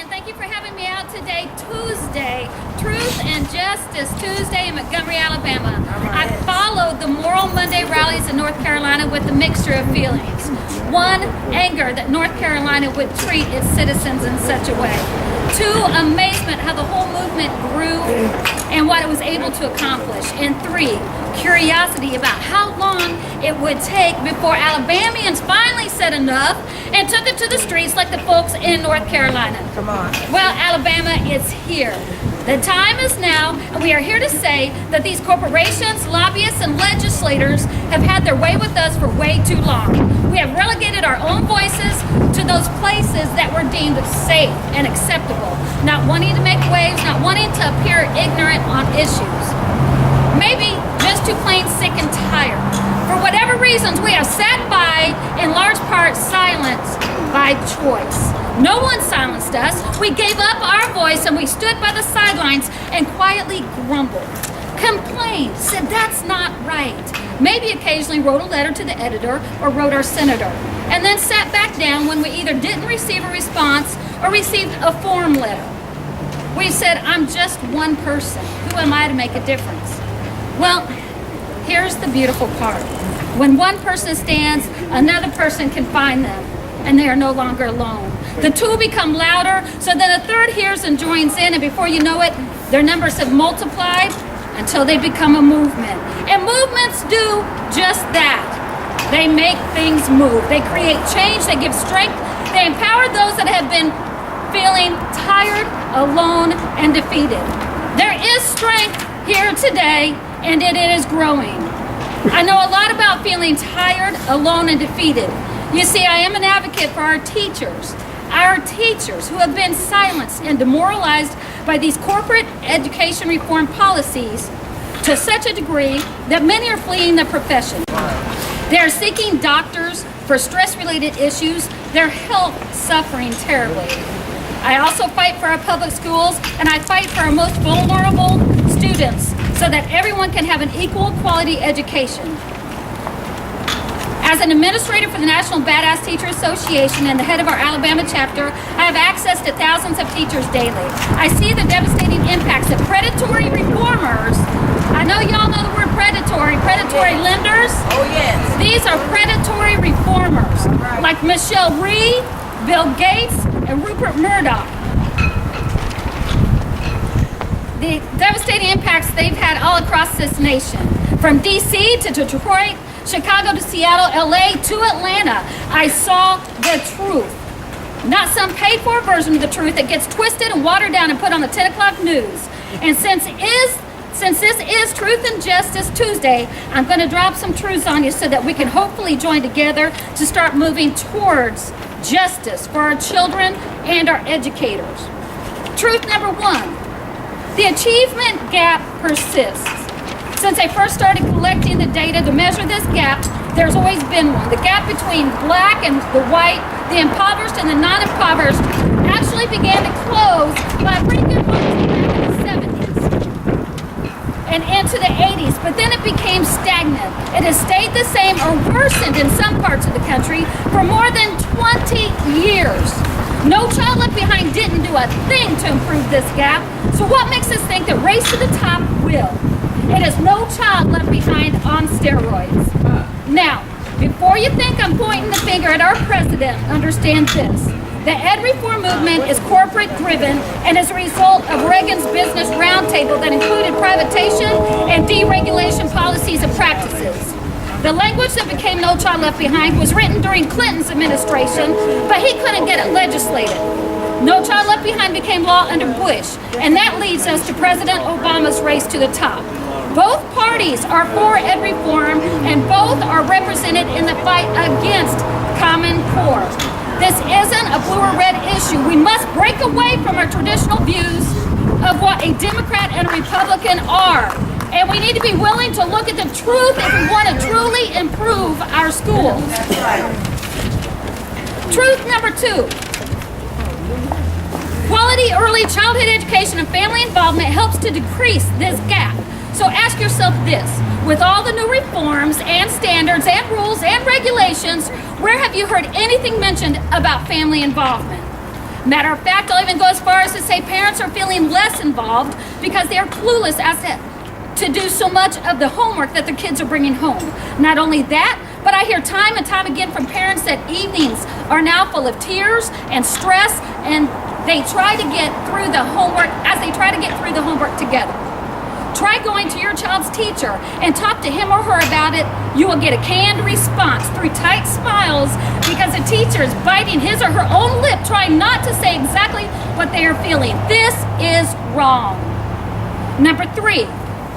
and thank you for having me out today, Tuesday, Truth and Justice Tuesday in Montgomery, Alabama. I followed the Moral Monday rallies in North Carolina with a mixture of feelings. One, anger that North Carolina would treat its citizens in such a way. Two, amazement how the whole movement grew and what it was able to accomplish. And three, curiosity about how long it would take before Alabamians finally said enough and took it to the streets like the folks in North Carolina. Come on. Well, Alabama is here. The time is now, and we are here to say that these corporations, lobbyists, and legislators have had their way with us for way too long. We have relegated our own voices to those places that were deemed safe and acceptable, not wanting to make waves, not wanting to appear ignorant on issues. Maybe just too plain sick and tired. For whatever reasons, we have sat by, in large part, silenced by choice. No one silenced us. We gave up our voice and we stood by the sidelines and quietly grumbled, complained, said that's not right. Maybe occasionally wrote a letter to the editor or wrote our senator, and then sat back down when we either didn't receive a response or received a form letter. We said, I'm just one person. Who am I to make a difference? Well, here's the beautiful part. When one person stands, another person can find them, and they are no longer alone. The two become louder, so then a third hears and joins in, and before you know it, their numbers have multiplied until they become a movement. And movements do just that. They make things move. They create change. They give strength. They empower those that have been feeling tired, alone, and defeated. There is strength here today, and it is growing. I know a lot about feeling tired, alone, and defeated. You see, I am an advocate for our teachers who have been silenced and demoralized by these corporate education reform policies to such a degree that many are fleeing the profession. They are seeking doctors for stress-related issues, their health suffering terribly. I also fight for our public schools, and I fight for our most vulnerable students so that everyone can have an equal quality education. As an administrator for the National Badass Teacher Association and the head of our Alabama chapter, I have access to thousands of teachers daily. I see the devastating impacts of predatory reformers. I know y'all know the word predatory lenders. Oh, yes. These are predatory reformers, like Michelle Rhee, Bill Gates, and Rupert Murdoch. The devastating impacts they've had all across this nation, from D.C. to Detroit, Chicago to Seattle, LA to Atlanta. I saw the truth. Not some paid-for version of the truth that gets twisted and watered down and put on the 10 o'clock news. And since this is Truth and Justice Tuesday, I'm going to drop some truths on you so that we can hopefully join together to start moving towards justice for our children and our educators. Truth number one, the achievement gap persists. Since I first started collecting the data to measure this gap, there's always been one. The gap between black and the white, the impoverished and the non-impoverished, actually began to close by a pretty good margin in the 70s and into the 80s, but then it became stagnant. It has stayed the same or worsened in some parts of the country for more than 20 years. No Child Left Behind didn't do a thing to improve this gap, so what makes us think that Race to the Top will? It is No Child Left Behind on steroids. Now, before you think I'm pointing the finger at our president, understand this. The ed reform movement is corporate driven and is a result of Reagan's business roundtable that included privatization and deregulation policies and practices. The language that became No Child Left Behind was written during Clinton's administration, but he couldn't get it legislated. No Child Left Behind became law under Bush, and that leads us to President Obama's Race to the Top. Both parties are for ed reform, and both are represented in the fight against Common Core. This isn't a blue or red issue. We must break away from our traditional views of what a Democrat and a Republican are. And we need to be willing to look at the truth if we want to truly improve our schools. Truth number two. Quality early childhood education and family involvement helps to decrease this gap. So ask yourself this, with all the new reforms and standards and rules and regulations, where have you heard anything mentioned about family involvement? Matter of fact, I'll even go as far as to say parents are feeling less involved because they are clueless as to do so much of the homework that their kids are bringing home. Not only that, but I hear time and time again from parents that evenings are now full of tears and stress, and they try to get through the homework together. Try going to your child's teacher and talk to him or her about it. You will get a canned response through tight smiles because the teacher is biting his or her own lip, trying not to say exactly what they are feeling. This is wrong. Number 3,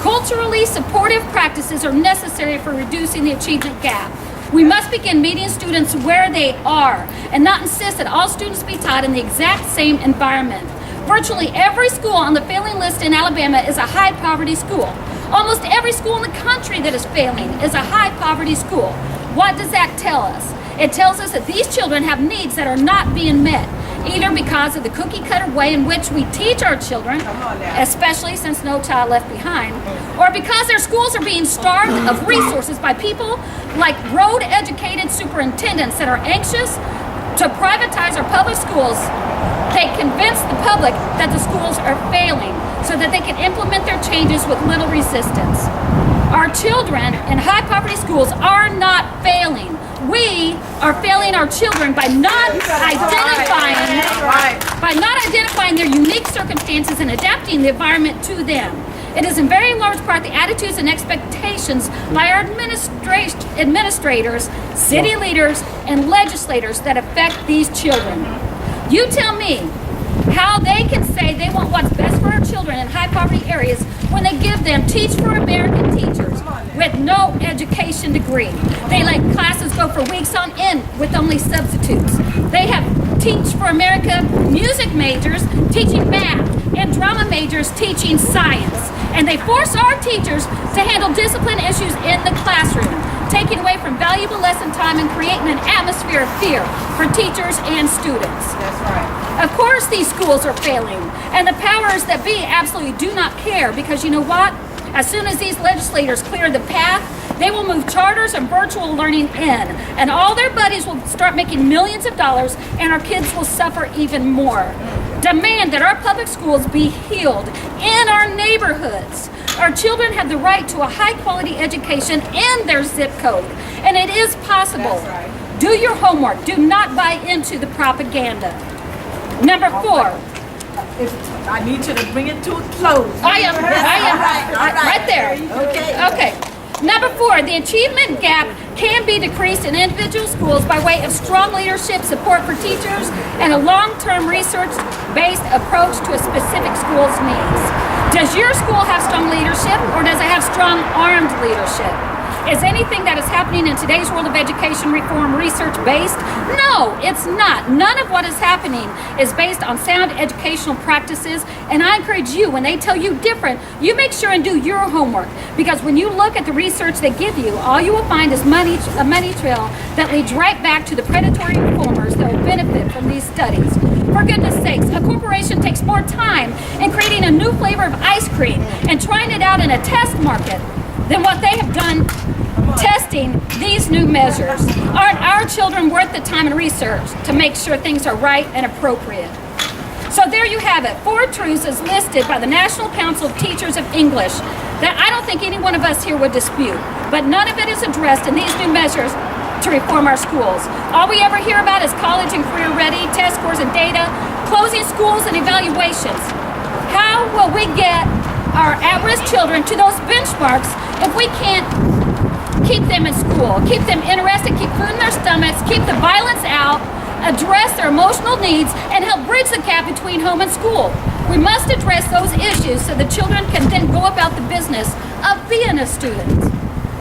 culturally supportive practices are necessary for reducing the achievement gap. We must begin meeting students where they are and not insist that all students be taught in the exact same environment. Virtually every school on the failing list in Alabama is a high poverty school. Almost every school in the country that is failing is a high poverty school. What does that tell us? It tells us that these children have needs that are not being met, either because of the cookie cutter way in which we teach our children, especially since No Child Left Behind, or because their schools are being starved of resources by people like road educated superintendents that are anxious to privatize our public schools. They convince the public that the schools are failing so that they can implement their changes with little resistance. Our children in high poverty schools are not failing. We are failing our children by not identifying their unique circumstances and adapting the environment to them. It is in very large part the attitudes and expectations by our administrators, city leaders, and legislators that affect these children. You tell me how they can say they want what's best for our children in high poverty areas when they give them Teach for American teachers with no education degree. They let classes go for weeks on end with only substitutes. They have Teach for America music majors teaching math and drama majors teaching science. And they force our teachers to handle discipline issues in the classroom, taking away from valuable lesson time and creating an atmosphere of fear for teachers and students. That's right. Of course these schools are failing, and the powers that be absolutely do not care, because you know what? As soon as these legislators clear the path, they will move charters and virtual learning in, and all their buddies will start making millions of dollars, and our kids will suffer even more. Demand that our public schools be healed in our neighborhoods. Our children have the right to a high-quality education in their zip code, and it is possible. That's right. Do your homework. Do not buy into the propaganda. Number 4. I need you to bring it to a close. I am right there. Okay. Number 4, the achievement gap can be decreased in individual schools by way of strong leadership, support for teachers, and a long-term research-based approach to a specific school's needs. Does your school have strong leadership, or does it have strong armed leadership? Is anything that is happening in today's world of education reform research-based? No, it's not. None of what is happening is based on sound educational practices, and I encourage you, when they tell you different, you make sure and do your homework, because when you look at the research they give you, all you will find is a money trail that leads right back to the predatory reformers that will benefit from these studies. For goodness sakes, a corporation takes more time in creating a new flavor of ice cream and trying it out in a test market than what they have done testing these new measures. Aren't our children worth the time and research to make sure things are right and appropriate? So there you have it. 4 truths as listed by the National Council of Teachers of English that I don't think any one of us here would dispute. But none of it is addressed in these new measures to reform our schools. All we ever hear about is college and career ready, test scores and data, closing schools and evaluations. How will we get our at-risk children to those benchmarks if we can't keep them in school, keep them interested, keep food in their stomachs, keep the violence out, address their emotional needs, and help bridge the gap between home and school? We must address those issues so the children can then go about the business of being a student.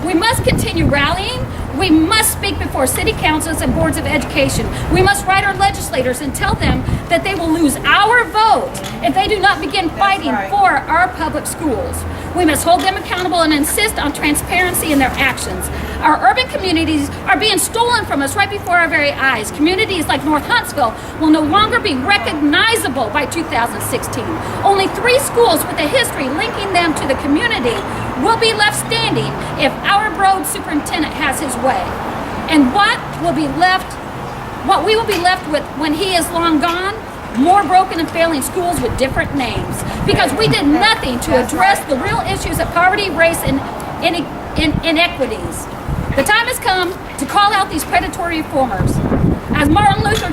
We must continue rallying. We must speak before city councils and boards of education. We must write our legislators and tell them that they will lose our vote if they do not begin fighting for our public schools. We must hold them accountable and insist on transparency in their actions. Our urban communities are being stolen from us right before our very eyes. Communities like North Huntsville will no longer be recognizable by 2016. Only 3 schools with a history linking them to the community will be left standing if our road superintendent has his way. And what we will be left with when he is long gone more broken and failing schools with different names, because we did nothing to address the real issues of poverty, race, and inequities. The time has come to call out these predatory reformers. As Martin Luther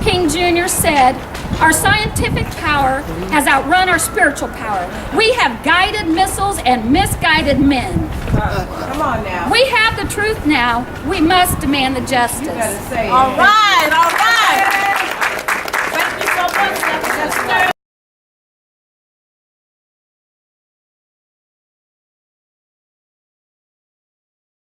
King Jr. said, our scientific power has outrun our spiritual power. We have guided missiles and misguided men. Come on now. We have the truth now. We must demand the justice. All right, all right.